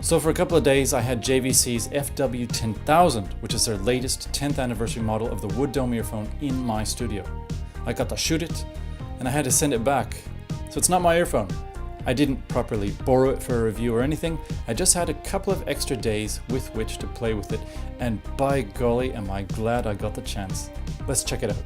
So for a couple of days I had JVC's FW10000, which is their latest 10th anniversary model of the wood dome earphone, in my studio. I got to shoot it and I had to send it back. So it's not my earphone. I didn't properly borrow it for a review or anything. I just had a couple of extra days with which to play with it, and by golly am I glad I got the chance. Let's check it out.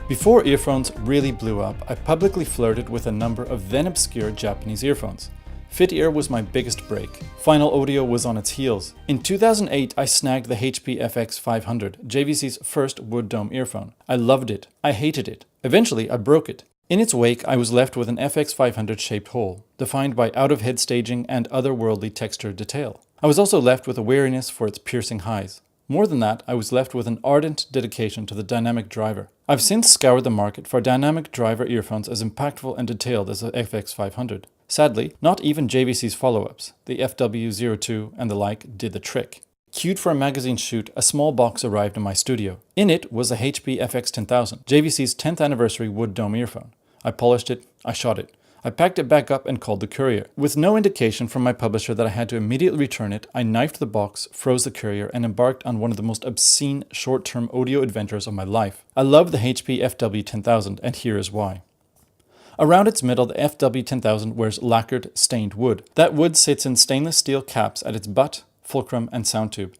Before earphones really blew up, I publicly flirted with a number of then obscure Japanese earphones. FitEar was my biggest break. Final Audio was on its heels. In 2008, I snagged the HP-FX500, JVC's first wood dome earphone. I loved it. I hated it. Eventually, I broke it. In its wake, I was left with an FX500 shaped hole, defined by out-of-head staging and otherworldly textured detail. I was also left with a weariness for its piercing highs. More than that, I was left with an ardent dedication to the dynamic driver. I've since scoured the market for dynamic driver earphones as impactful and detailed as the FX500. Sadly, not even JVC's follow-ups, the FW02 and the like, did the trick. Cued for a magazine shoot, a small box arrived in my studio. In it was a HP-FX10000, JVC's 10th anniversary wood dome earphone. I polished it, I shot it. I packed it back up and called the courier. With no indication from my publisher that I had to immediately return it, I knifed the box, froze the courier, and embarked on one of the most obscene short-term audio adventures of my life. I love the HP-FW10000, and here is why. Around its middle, the FW10000 wears lacquered, stained wood. That wood sits in stainless steel caps at its butt, fulcrum, and sound tube.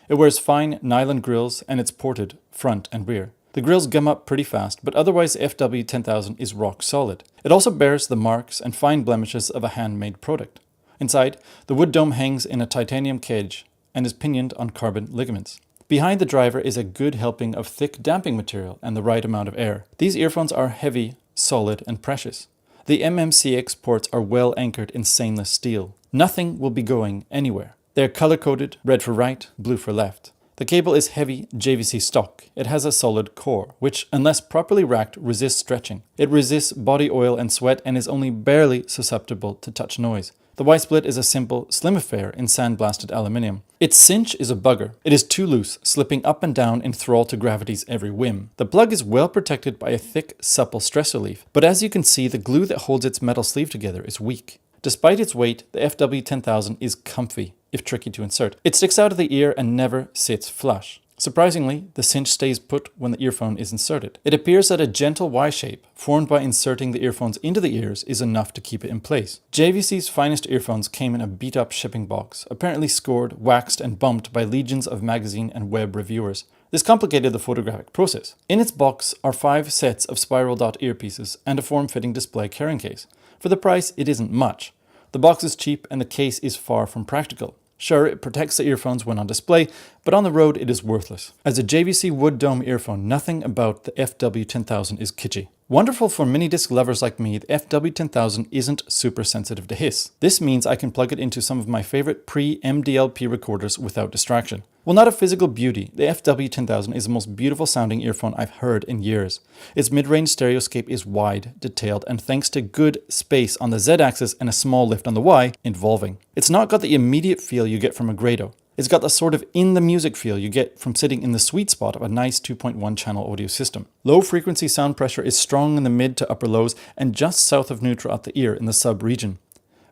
It wears fine nylon grills, and it's ported front and rear. The grills gum up pretty fast, but otherwise the FW10000 is rock solid. It also bears the marks and fine blemishes of a handmade product. Inside, the wood dome hangs in a titanium cage and is pinioned on carbon ligaments. Behind the driver is a good helping of thick damping material and the right amount of air. These earphones are heavy, solid, and precious. The MMCX ports are well anchored in stainless steel. Nothing will be going anywhere. They're color-coded, red for right, blue for left. The cable is heavy JVC stock. It has a solid core, which, unless properly racked, resists stretching. It resists body oil and sweat and is only barely susceptible to touch noise. The Y-split is a simple, slim affair in sandblasted aluminium. Its cinch is a bugger. It is too loose, slipping up and down in thrall to gravity's every whim. The plug is well protected by a thick, supple stress relief, but as you can see, the glue that holds its metal sleeve together is weak. Despite its weight, the FW10000 is comfy, if tricky to insert. It sticks out of the ear and never sits flush. Surprisingly, the cinch stays put when the earphone is inserted. It appears that a gentle Y-shape, formed by inserting the earphones into the ears, is enough to keep it in place. JVC's finest earphones came in a beat-up shipping box, apparently scored, waxed, and bumped by legions of magazine and web reviewers. This complicated the photographic process. In its box are 5 sets of spiral dot earpieces and a form-fitting display carrying case. For the price, it isn't much. The box is cheap and the case is far from practical. Sure, it protects the earphones when on display, but on the road it is worthless. As a JVC wood dome earphone, nothing about the FW10000 is kitschy. Wonderful for mini-disc lovers like me, the FW10000 isn't super sensitive to hiss. This means I can plug it into some of my favorite pre-MDLP recorders without distraction. While not a physical beauty, the FW10000 is the most beautiful sounding earphone I've heard in years. Its mid-range stereoscape is wide, detailed, and thanks to good space on the Z-axis and a small lift on the Y, involving. It's not got the immediate feel you get from a Grado. It's got the sort of in-the-music feel you get from sitting in the sweet spot of a nice 2.1 channel audio system. Low frequency sound pressure is strong in the mid to upper lows and just south of neutral at the ear in the sub-region.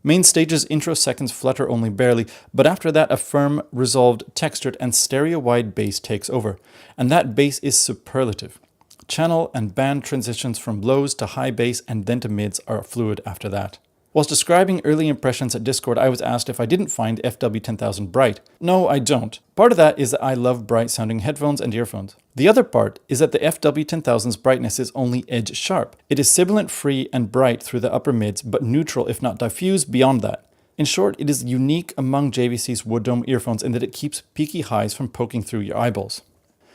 Main stage's intro seconds flutter only barely, but after that a firm, resolved, textured, and stereo-wide bass takes over, and that bass is superlative. Channel and band transitions from lows to high bass and then to mids are fluid after that. Whilst describing early impressions at Discord, I was asked if I didn't find FW10000 bright. No, I don't. Part of that is that I love bright sounding headphones and earphones. The other part is that the FW10000's brightness is only edge sharp. It is sibilant free and bright through the upper mids, but neutral if not diffuse beyond that. In short, it is unique among JVC's wood dome earphones in that it keeps peaky highs from poking through your eyeballs.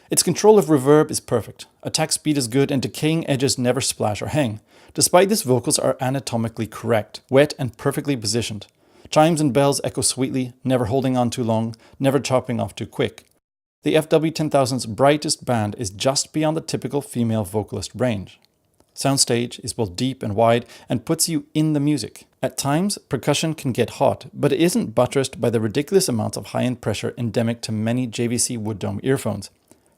Its control of reverb is perfect. Attack speed is good and decaying edges never splash or hang. Despite this, vocals are anatomically correct, wet and perfectly positioned. Chimes and bells echo sweetly, never holding on too long, never chopping off too quick. The FW10000's brightest band is just beyond the typical female vocalist range. Soundstage is both deep and wide and puts you in the music. At times, percussion can get hot, but it isn't buttressed by the ridiculous amounts of high-end pressure endemic to many JVC wood dome earphones.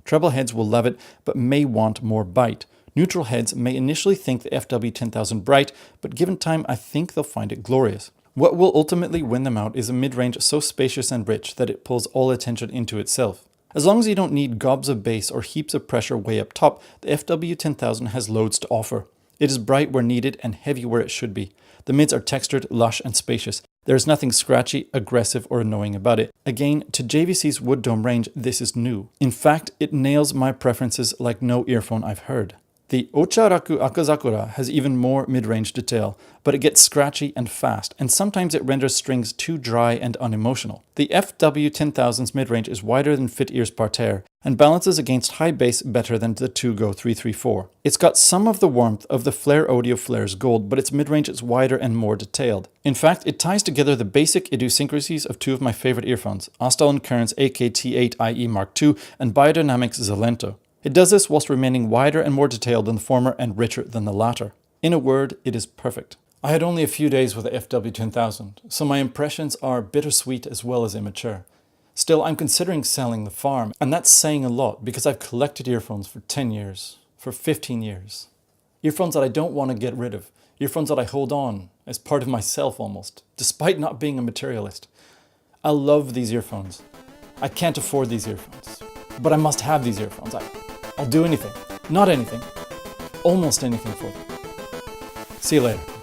Treble heads will love it, but may want more bite. Neutral heads may initially think the FW10000 bright, but given time I think they'll find it glorious. What will ultimately win them out is a mid-range so spacious and rich that it pulls all attention into itself. As long as you don't need gobs of bass or heaps of pressure way up top, the FW10000 has loads to offer. It is bright where needed and heavy where it should be. The mids are textured, lush and spacious. There is nothing scratchy, aggressive or annoying about it. Again, to JVC's wood dome range, this is new. In fact, it nails my preferences like no earphone I've heard. The Ocharaku Akazakura has even more mid-range detail, but it gets scratchy and fast, and sometimes it renders strings too dry and unemotional. The FW10000's mid-range is wider than FitEar's parterre, and balances against high bass better than the 2Go 334. It's got some of the warmth of the Flare Audio Flare's Gold, but its mid-range is wider and more detailed. In fact, it ties together the basic idiosyncrasies of two of my favorite earphones, Astal & Kern's AKT8IE Mark II and Biodynamics Zalento. It does this whilst remaining wider and more detailed than the former and richer than the latter. In a word, it is perfect. I had only a few days with the FW10000, so my impressions are bittersweet as well as immature. Still, I'm considering selling the farm, and that's saying a lot because I've collected earphones for 10 years, for 15 years. Earphones that I don't want to get rid of, earphones that I hold on as part of myself almost, despite not being a materialist. I love these earphones. I can't afford these earphones, but I must have these earphones. I'll do anything, not anything, almost anything for them. See you later.